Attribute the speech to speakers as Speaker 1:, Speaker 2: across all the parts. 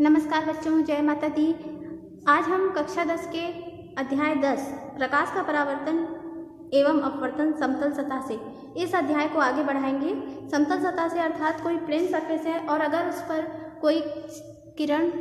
Speaker 1: नमस्कार बच्चों, जय माता दी। आज हम कक्षा 10 के अध्याय 10 प्रकाश का परावर्तन एवं अपवर्तन समतल सतह से इस अध्याय को आगे बढ़ाएंगे। समतल सतह से अर्थात कोई प्लेन सरफेस है और अगर उस पर कोई किरण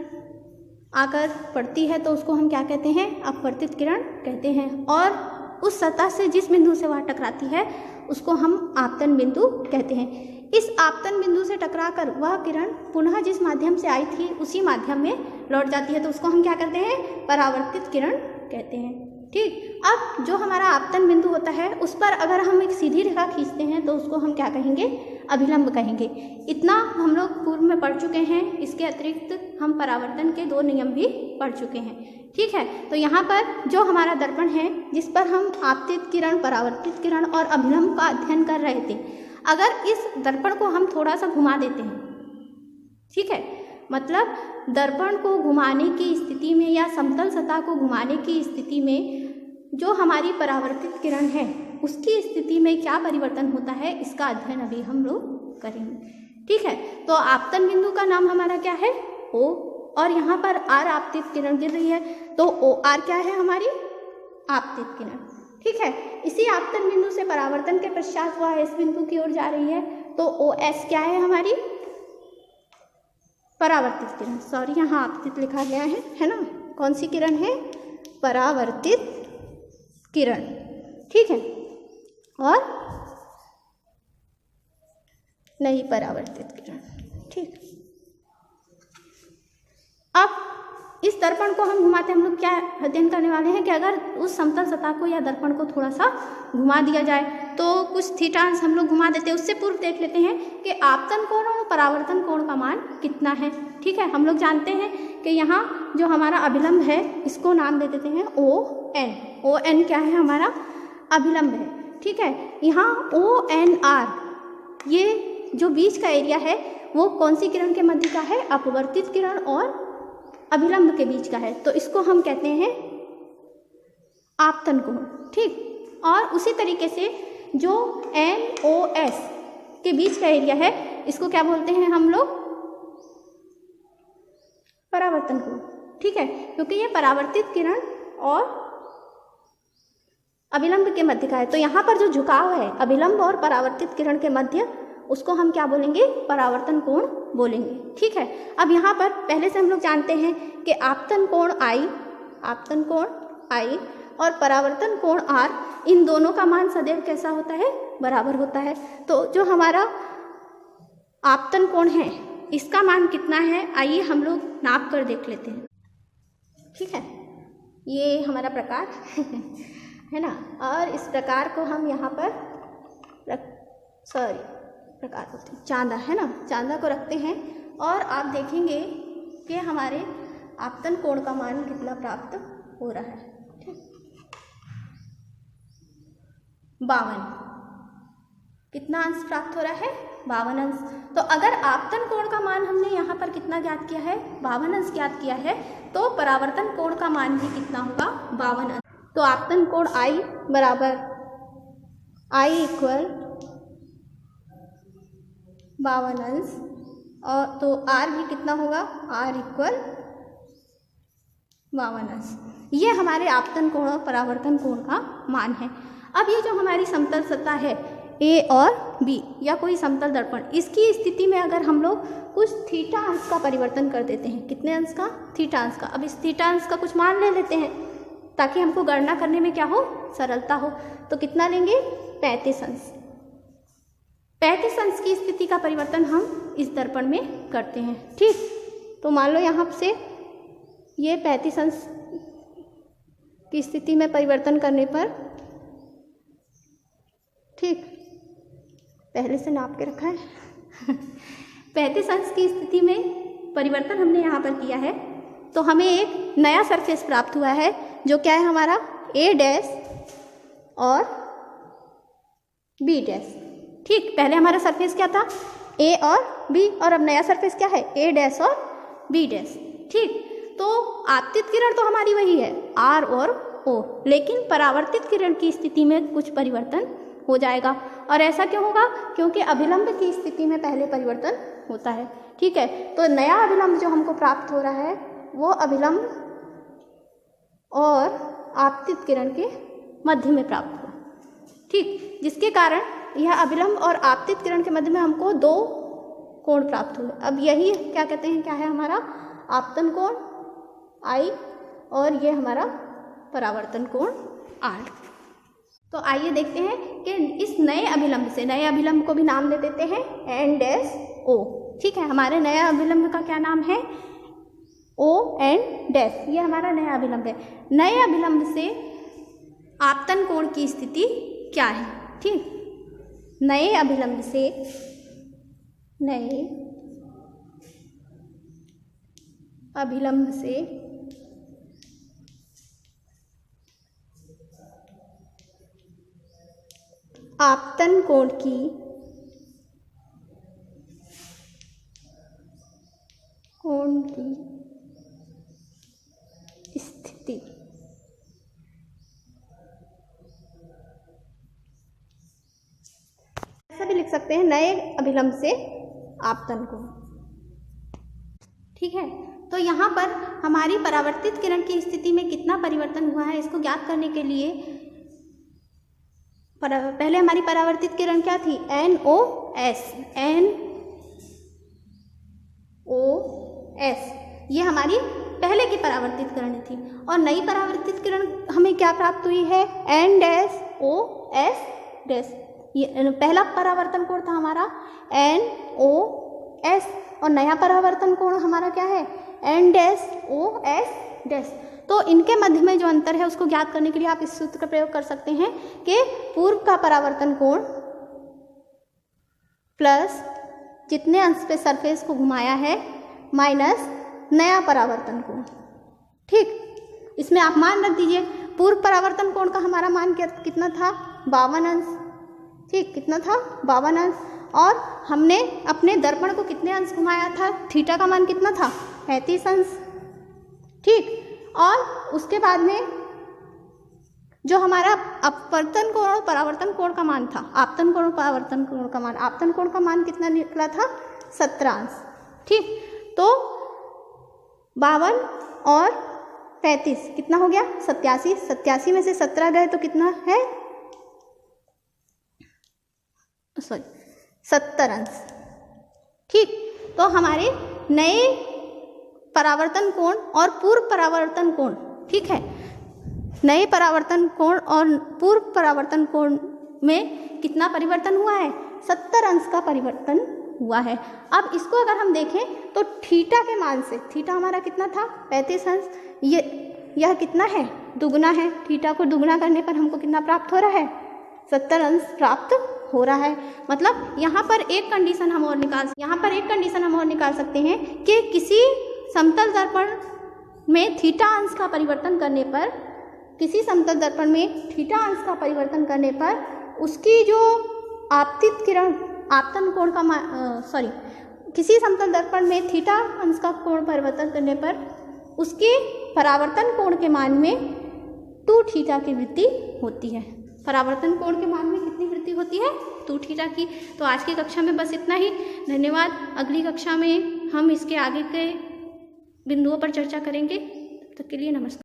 Speaker 1: आकर पड़ती है तो उसको हम क्या कहते हैं? अपवर्तित किरण कहते हैं। और उस सतह से जिस बिंदु से वह टकराती है उसको हम आपतन बिंदु कहते हैं। इस आपतन बिंदु से टकराकर वह किरण पुनः जिस माध्यम से आई थी उसी माध्यम में लौट जाती है तो उसको हम क्या कहते हैं? परावर्तित किरण कहते हैं। ठीक, अब जो हमारा आपतन बिंदु होता है उस पर अगर हम एक सीधी रेखा खींचते हैं तो उसको हम क्या कहेंगे? अभिलंब कहेंगे। इतना हम लोग पूर्व में पढ़ चुके हैं। इसके अतिरिक्त हम परावर्तन के 2 नियम भी पढ़ चुके हैं। ठीक है, तो यहाँ पर जो हमारा दर्पण है जिस पर हम आपतित किरण, परावर्तित किरण और अभिलंब का अध्ययन कर रहे थे, अगर इस दर्पण को हम थोड़ा सा घुमा देते हैं, ठीक है, मतलब दर्पण को घुमाने की स्थिति में या समतल सतह को घुमाने की स्थिति में जो हमारी परावर्तित किरण है उसकी स्थिति में क्या परिवर्तन होता है, इसका अध्ययन अभी हम लोग करेंगे। ठीक है, तो आपतन बिंदु का नाम हमारा क्या है? O, और यहाँ पर R आपतित किरण गिर रही है तो OR क्या है? हमारी आपतित किरण। ठीक है, इसी आपतन बिंदु से परावर्तन के पश्चात वह S बिंदु की ओर जा रही है तो OS क्या है? हमारी परावर्तित किरण। सॉरी, यहाँ आपतित लिखा गया है ना? कौन सी किरण है? परावर्तित किरण। ठीक है, और नहीं परावर्तित किरण। ठीक, अब इस दर्पण को हम घुमाते, हम लोग क्या अध्ययन करने वाले हैं कि अगर उस समतल सतह को या दर्पण को थोड़ा सा घुमा दिया जाए तो कुछ थीटांश हम लोग घुमा देते हैं। उससे पूर्व देख लेते हैं कि आपतन कोण और परावर्तन कोण का मान कितना है। ठीक है, हम लोग जानते हैं कि यहाँ जो हमारा अभिलंब है इसको नाम दे देते हैं ON। ON क्या है? हमारा अभिलंब है। ठीक है, यहाँ ONR ये जो बीच का एरिया है वो कौन सी किरण के मध्य का है? अपवर्तित किरण और अभिलंब के बीच का है, तो इसको हम कहते हैं आपतन कोण। ठीक, और उसी तरीके से जो NOS के बीच का एरिया है इसको क्या बोलते हैं हम लोग? परावर्तन कोण। ठीक है, क्योंकि ये परावर्तित किरण और अभिलंब के मध्य का है, तो यहाँ पर जो झुकाव है अभिलंब और परावर्तित किरण के मध्य उसको हम क्या बोलेंगे? परावर्तन कोण बोलेंगे। ठीक है, अब यहाँ पर पहले से हम लोग जानते हैं कि आपतन कोण I और परावर्तन कोण R, इन दोनों का मान सदैव कैसा होता है? बराबर होता है। तो जो हमारा आपतन कोण है इसका मान कितना है? आइए हम लोग नाप कर देख लेते हैं। ठीक है, ये हमारा प्रकार है ना, और इस प्रकार को हम यहाँ पर प्रकार होते हैं, चांदा है ना, चांदा को रखते हैं और आप देखेंगे कि हमारे आपतन कोण का मान कितना प्राप्त हो रहा है। ठीक, 52। कितना अंश प्राप्त हो रहा है? 52 अंश। तो अगर आपतन कोण का मान हमने यहाँ पर कितना ज्ञात किया है? 52 अंश ज्ञात किया है, तो परावर्तन कोण का मान भी कितना होगा? 52 अंश। तो आपतन कोण I बराबर I इक्वल 52 अंश, और तो R भी कितना होगा? R इक्वल 52 अंश। ये हमारे आपतन कोण और परावर्तन कोण का मान है। अब ये जो हमारी समतल सतह है A और B या कोई समतल दर्पण, इसकी स्थिति में अगर हम लोग कुछ थीटा अंश का परिवर्तन कर देते हैं, कितने अंश का? थीटा अंश का। अब इस थीटा अंश का कुछ मान ले लेते हैं ताकि हमको गणना करने में क्या हो? सरलता हो। तो कितना लेंगे? 35 अंश। 35 अंश की स्थिति का परिवर्तन हम इस दर्पण में करते हैं। ठीक, तो मान लो यहाँ से ये 35 अंश की स्थिति में परिवर्तन करने पर, ठीक, पहले से नाप के रखा है 35 अंश की स्थिति में परिवर्तन हमने यहाँ पर किया है तो हमें एक नया सरफेस प्राप्त हुआ है जो क्या है? हमारा A' और B'। ठीक, पहले हमारा सरफेस क्या था? A और B, और अब नया सरफेस क्या है? A' और B'। ठीक, तो आपतित किरण तो हमारी वही है R और O, लेकिन परावर्तित किरण की स्थिति में कुछ परिवर्तन हो जाएगा। और ऐसा क्यों होगा? क्योंकि अभिलंब की स्थिति में पहले परिवर्तन होता है। ठीक है। तो नया अभिलंब जो हमको प्राप्त हो रहा है वो अभिलंब और आपतित किरण के मध्य में प्राप्त हुआ, ठीक, जिसके कारण यह अभिलंब और आपतित किरण के मध्य में हमको दो कोण प्राप्त हुए। अब यही क्या कहते हैं, क्या है हमारा आपतन कोण I और ये हमारा परावर्तन कोण R। तो आइए देखते हैं कि इस नए अभिलंब को भी नाम दे देते हैं N-O, ठीक है। हमारे नए अभिलंब का क्या नाम है, O-N-, ये हमारा नया अभिलंब है। नए अभिलंब से आपतन कोण की स्थिति क्या है, ठीक। नए अभिलंब से आपतन कोण की स्थिति ऐसा भी लिख सकते हैं, नए अभिलंब से आपतन कोण, ठीक है। तो यहाँ पर हमारी परावर्तित किरण की स्थिति में कितना परिवर्तन हुआ है इसको ज्ञात करने के लिए पहले हमारी परावर्तित किरण क्या थी, NOS, ये हमारी पहले की परावर्तित किरण थी। और नई परावर्तित किरण हमें क्या प्राप्त हुई है, N-OS। ये पहला परावर्तन कोण था हमारा NOS और नया परावर्तन कोण हमारा क्या है N-OS। तो इनके मध्य में जो अंतर है उसको ज्ञात करने के लिए आप इस सूत्र का प्रयोग कर सकते हैं कि पूर्व का परावर्तन कोण प्लस जितने अंश पे सरफेस को घुमाया है माइनस नया परावर्तन कोण, ठीक। इसमें आप मान रख दीजिए, पूर्व परावर्तन कोण का हमारा मान कितना था 52 अंश, ठीक, कितना था 52 अंश। और हमने अपने दर्पण को कितने अंश घुमाया था, थीटा का मान कितना था 35 अंश, ठीक। और उसके बाद में जो हमारा अपवर्तन कोण और परावर्तन कोण का मान था, आपतन कोण और परावर्तन कोण का मान, आपतन कोण का मान कितना निकला था 17 अंश, ठीक। तो 52 और 35 कितना हो गया 87, 87 में से 17 गए तो कितना है 70 अंश, ठीक। तो हमारे नए परावर्तन कोण और पूर्व परावर्तन कोण, ठीक है, नए परावर्तन कोण और पूर्व परावर्तन कोण में कितना परिवर्तन हुआ है 70 अंश का परिवर्तन हुआ है। अब इसको अगर हम देखें तो थीटा के मान से, थीटा हमारा कितना था 35 अंश, यह कितना है दुगना है, थीटा को दुगना करने पर हमको कितना प्राप्त हो रहा है 70 अंश प्राप्त हो रहा है। मतलब यहाँ पर एक कंडीशन हम और निकाल सकते हैं कि किसी समतल दर्पण में थीटा अंश का परिवर्तन करने पर, किसी समतल दर्पण में थीटा अंश का परिवर्तन करने पर उसकी जो आपतित किरण आपतन कोण का किसी समतल दर्पण में थीटा अंश का कोण परिवर्तन करने पर उसके परावर्तन कोण के मान में 2 थीटा की वृद्धि होती है। परावर्तन कोण के मान में कितनी वृद्धि होती है 2 थीटा की। तो आज की कक्षा में बस इतना ही, धन्यवाद। अगली कक्षा में हम इसके आगे के बिंदुओं पर चर्चा करेंगे। तब तक के लिए नमस्कार।